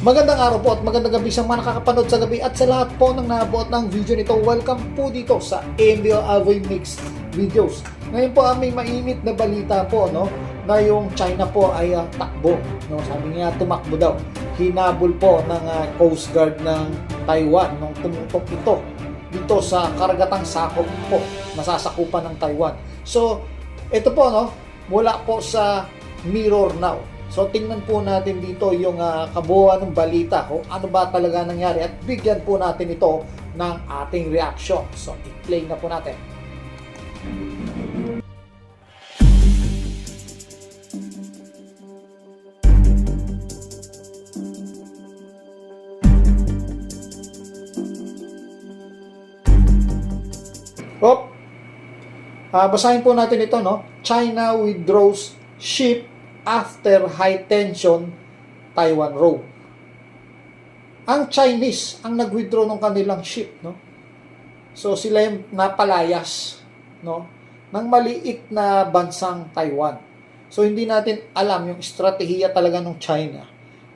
Magandang araw po at magandang gabi sa mga nakakapanood sa gabi at sa lahat po ng nabuot ng video nito. Welcome po dito sa AMBO Avoy Mix Videos. Ngayon po aming mainit na balita po, no, na yung China po ay takbo. No? Sabi niya tumakbo daw. Hinabol po ng Coast Guard ng Taiwan nung tumutok ito dito sa karagatang sakop po, nasasakupan ng Taiwan. So, ito po, no, mula po sa Mirror Now. So tingnan po natin dito yung kabuuan ng balita kung ano ba talaga nangyari at bigyan po natin ito ng ating reaction. So i-play na po natin. Basahin po natin ito, no? China withdraws ship after high tension Taiwan row. Ang Chinese ang nag-withdraw ng kanilang ship, no? So sila yung napalayas, no, ng maliit na bansang Taiwan. So hindi natin alam yung estratehiya talaga ng China.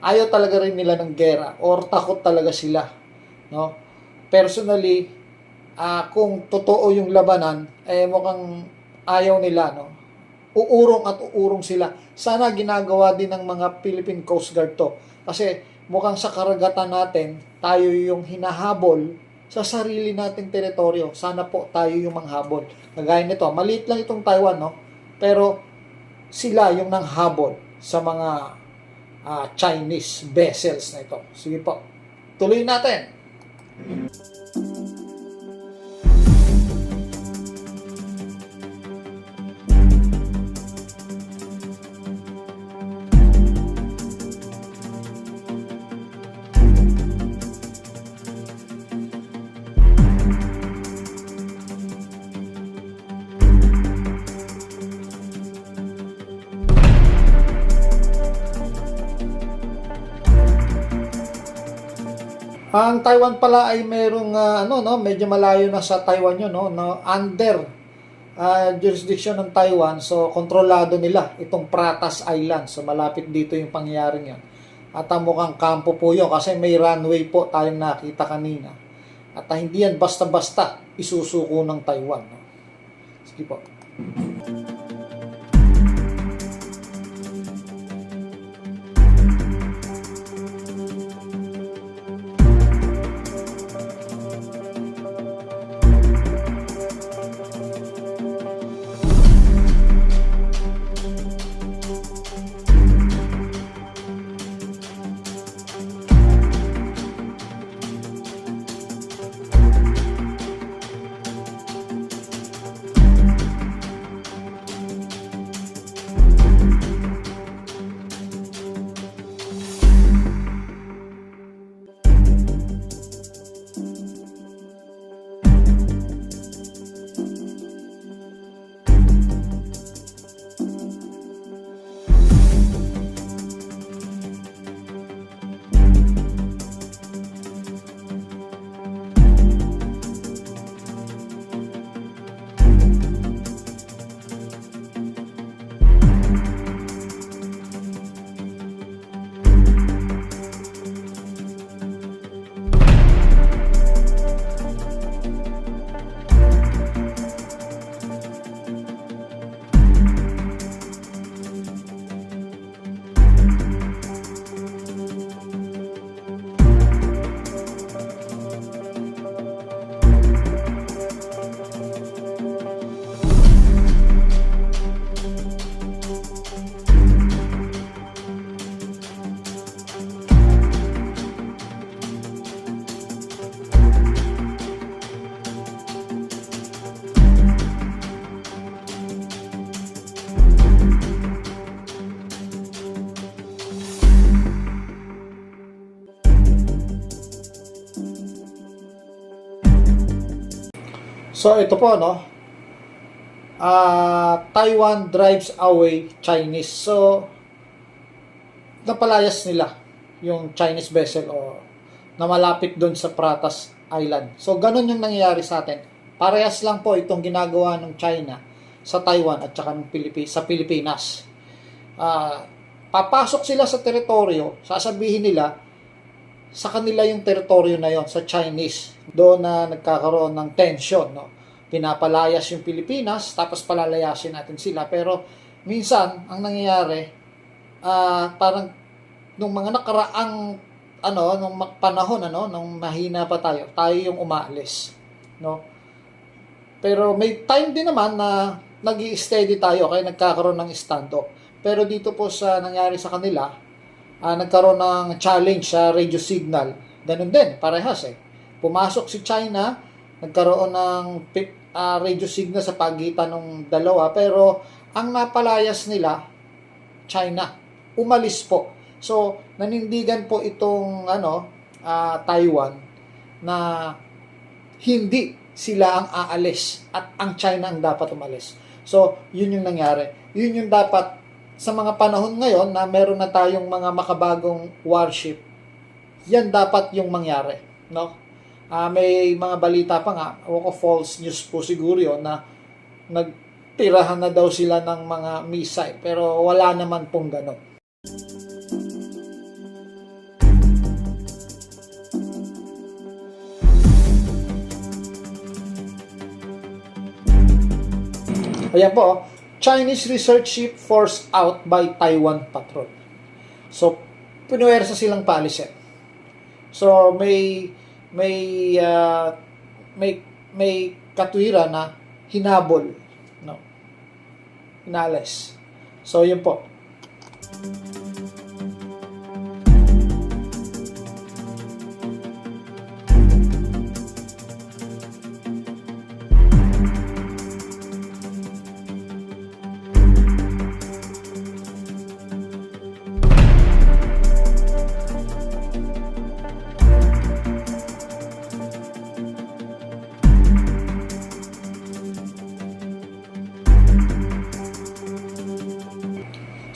Ayaw talaga rin nila ng gera or takot talaga sila, no? Personally, kung totoo yung labanan, mukhang ayaw nila, no? Uurong at uurong sila. Sana ginagawa din ng mga Philippine Coast Guard to. Kasi mukhang sa karagatan natin, tayo yung hinahabol sa sarili nating teritoryo. Sana po tayo yung manghabol. Kagaya nito, maliit lang itong Taiwan, no? Pero sila yung nanghabol sa mga Chinese vessels na ito. Sige po, tuloy natin. Ang Taiwan pala ay merong medyo malayo na sa Taiwan yun, no, under jurisdiction ng Taiwan. So kontrolado nila itong Pratas Island. So malapit dito yung pangyayaring yan. At mukhang kampo po yun kasi may runway po tayong nakita kanina. At hindi yan basta-basta isusuko ng Taiwan, no? Sige po. So ito po, no, Taiwan drives away Chinese. So napalayas nila yung Chinese vessel o na malapit doon sa Pratas Island. So ganun yung nangyayari sa atin. Parehas lang po itong ginagawa ng China sa Taiwan at saka sa Pilipinas. Papasok sila sa teritoryo, sasabihin nila sa kanila yung teritoryo na yon, sa Chinese. Doon na nagkakaroon ng tension, no? Pinapalayas yung Pilipinas, tapos palalayasin natin sila. Pero minsan, ang nangyayari, parang nung mga nakaraang nung panahon nung mahina pa tayo yung umaalis, no? Pero may time din naman na nag-i-steady tayo kaya nagkakaroon ng stand-off. Pero dito po sa nangyari sa kanila, nagkaroon ng challenge sa radio signal. Ganun din, parehas eh. Pumasok si China, nagkaroon ng radio signal sa pagitan ng dalawa, pero ang napalayas nila, China. Umalis po. So, nanindigan po itong Taiwan na hindi sila ang aalis at ang China ang dapat umalis. So, yun yung nangyari. Yun yung dapat sa mga panahon ngayon na meron na tayong mga makabagong warship. Yan dapat yung mangyari, no? May mga balita pa nga, o false news po siguro yun, na nagtirahan na daw sila ng mga missile, pero wala naman pong gano'n. Ayan po, Chinese research ship forced out by Taiwan patrol. So, pinuwersa silang paalisin. So, may katwira na hinabol, no? Inalis. So, yun po.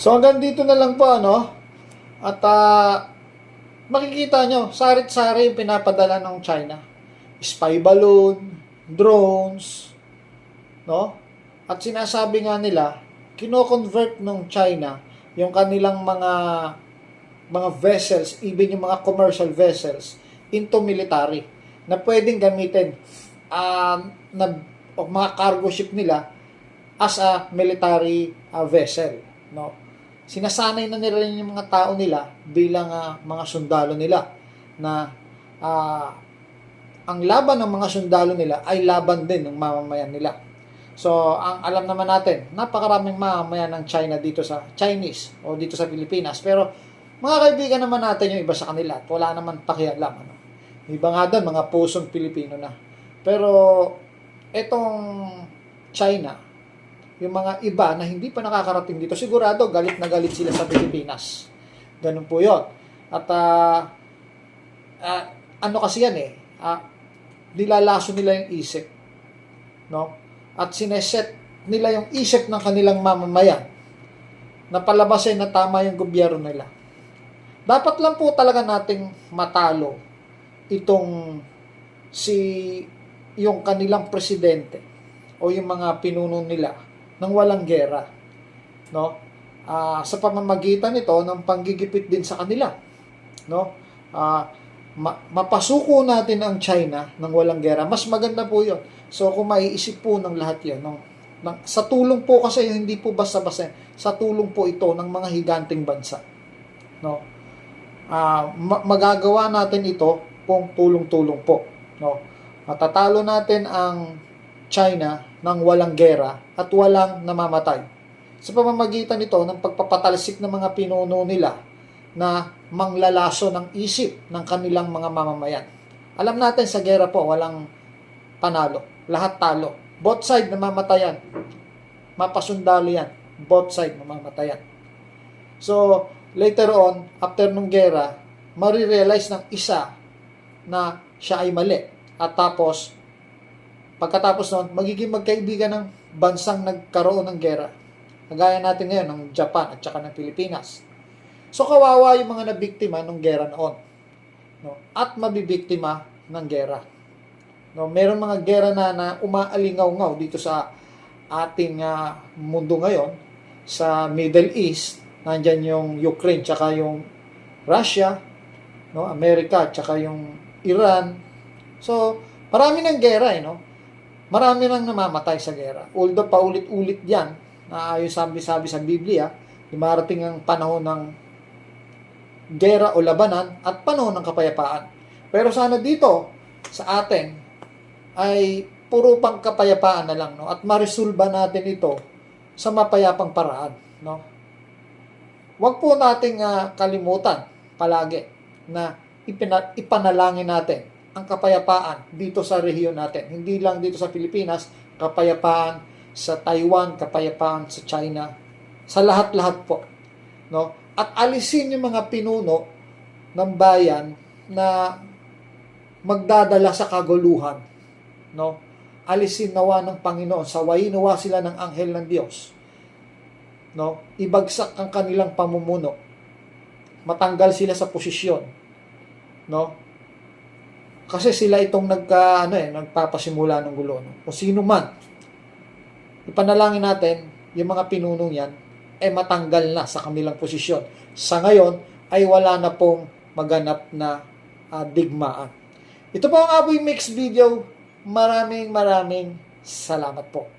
So hanggang dito na lang po at makikita nyo sarit-sari yung pinapadala ng China, spy balloon, drones, no? At sinasabi nga nila kino-convert ng China yung kanilang mga vessels, even yung mga commercial vessels, into military na pwedeng gamitin o mga cargo ship nila as a military vessel, no? Sinasanay na nila yung mga tao nila bilang mga sundalo nila na ang laban ng mga sundalo nila ay laban din ng mamamayan nila. So, ang alam naman natin, napakaraming mamamayan ng China dito sa Chinese o dito sa Pilipinas. Pero, mga kaibigan naman natin yung iba sa kanila at wala naman pakialam. Iba nga doon, mga pusong Pilipino na. Pero, etong China, yung mga iba na hindi pa nakakarating dito, sigurado galit na galit sila sa Pilipinas. Ganun po yun. At kasi yan nilalaso nila yung isip, no? At sineset nila yung isip ng kanilang mamamayan na palabasin na tama yung gobyerno nila. Dapat lang po talaga nating matalo itong yung kanilang presidente o yung mga pinuno nila ng walang gera, no? Sa pamamagitan nito ng panggigipit din sa kanila, no? Mapasuko natin ang China ng walang gera. Mas maganda po 'yon. So kung maiisip po ng lahat 'yon, sa tulong po kasi hindi po basta-basta, sa tulong po ito ng mga higanting bansa, no? Magagawa natin ito kung tulong-tulong po, no? Matatalo natin ang China ng walang gera at walang namamatay sa pamamagitan nito ng pagpapatalsik ng mga pinuno nila na manglalaso ng isip ng kanilang mga mamamayan. Alam natin sa gera po walang panalo, lahat talo, both side namamatayan, mapasundalo yan, both side namamatayan. So later on, after nung gera, marirealize ng isa na siya ay mali at tapos pagkatapos nun, magiging magkaibigan ng bansang nagkaroon ng gera. Kagaya natin ngayon ng Japan at saka ng Pilipinas. So kawawa yung mga nabiktima ng gera noon, no? At mabibiktima ng gera. No, meron mga gera na umaalingaw-ngaw dito sa ating mundo ngayon, sa Middle East. Nandyan yung Ukraine tsaka yung Russia, no? Amerika at saka yung Iran. So, marami ng gera, no? Marami nang namamatay sa gera. Although paulit-ulit 'yan, na ayon sabi-sabi sa Biblia, dumarating ang panahon ng gera o labanan at panahon ng kapayapaan. Pero sana dito sa atin ay puro pang kapayapaan na lang, no? At maresolba natin ito sa mapayapang paraan, no? Huwag po nating kalimutan palagi na ipanalangin natin ang kapayapaan dito sa rehiyon natin. Hindi lang dito sa Pilipinas, kapayapaan sa Taiwan, kapayapaan sa China, sa lahat-lahat po, no? At alisin yung mga pinuno ng bayan na magdadala sa kaguluhan, no? Alisin nawa ng Panginoon, sawayin nawa sila ng anghel ng Diyos, no? Ibagsak ang kanilang pamumuno, matanggal sila sa posisyon, no? Kasi sila itong nagpapasimula ng gulo, no? Kung sino man, ipanalangin natin yung mga pinunong yan matanggal na sa kanilang posisyon. Sa ngayon ay wala na pong maganap na digmaan. Ito po ang Aboy Mix video. Maraming salamat po.